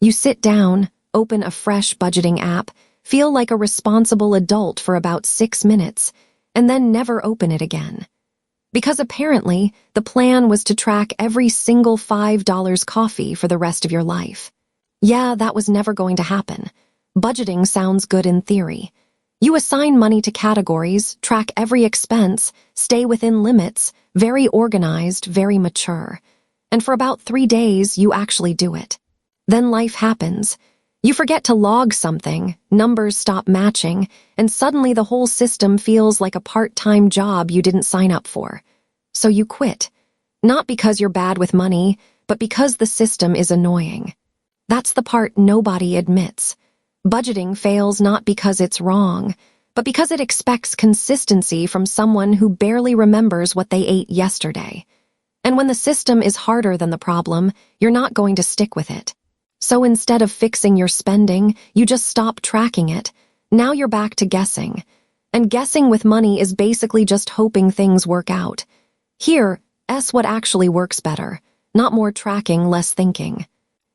You sit down, open a fresh budgeting app, feel like a responsible adult for about 6 minutes, and then never open it again. Because apparently, the plan was to track every single $5 coffee for the rest of your life. Yeah, that was never going to happen. Budgeting sounds good in theory. You assign money to categories, track every expense, stay within limits, very organized, very mature. And for about 3 days, you actually do it. Then life happens. You forget to log something, numbers stop matching, and suddenly the whole system feels like a part-time job you didn't sign up for. So you quit. Not because you're bad with money, but because the system is annoying. That's the part nobody admits. Budgeting fails not because it's wrong, but because it expects consistency from someone who barely remembers what they ate yesterday. And when the system is harder than the problem, you're not going to stick with it. So instead of fixing your spending, you just stop tracking it. Now you're back to guessing. And guessing with money is basically just hoping things work out. Here, what actually works better. Not more tracking, less thinking.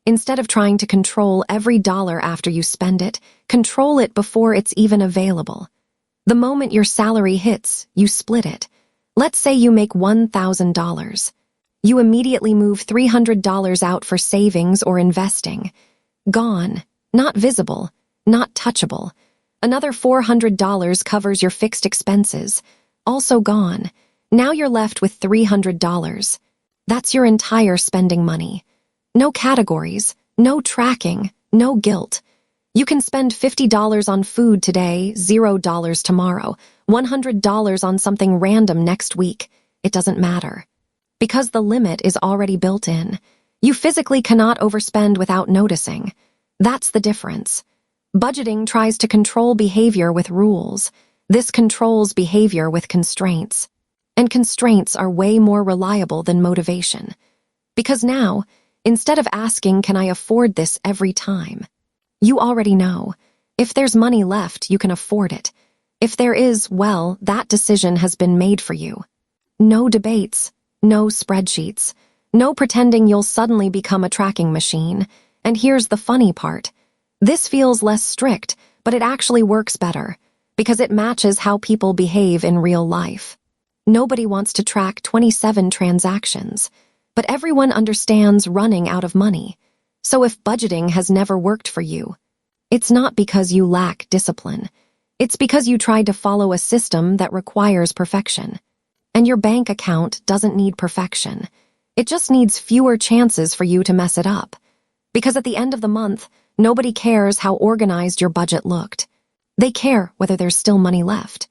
Instead of trying to control every dollar after you spend it, control it before it's even available. The moment your salary hits, you split it. Let's say you make $1,000. You immediately move $300 out for savings or investing. Gone. Not visible. Not touchable. Another $400 covers your fixed expenses. Also gone. Now you're left with $300. That's your entire spending money. No categories, no tracking, no guilt. You can spend $50 on food today, $0 tomorrow, $100 on something random next week. It doesn't matter. Because the limit is already built in. You physically cannot overspend without noticing. That's the difference. Budgeting tries to control behavior with rules. This controls behavior with constraints. And constraints are way more reliable than motivation. Because now, instead of asking, can I afford this every time? You already know. If there's money left, you can afford it. If there is, well, that decision has been made for you. No debates. No spreadsheets. No pretending you'll suddenly become a tracking machine. And here's the funny part. This feels less strict, but it actually works better, because it matches how people behave in real life. Nobody wants to track 27 transactions, but everyone understands running out of money. So if budgeting has never worked for you, it's not because you lack discipline. It's because you tried to follow a system that requires perfection. And your bank account doesn't need perfection. It just needs fewer chances for you to mess it up. Because at the end of the month, nobody cares how organized your budget looked. They care whether there's still money left.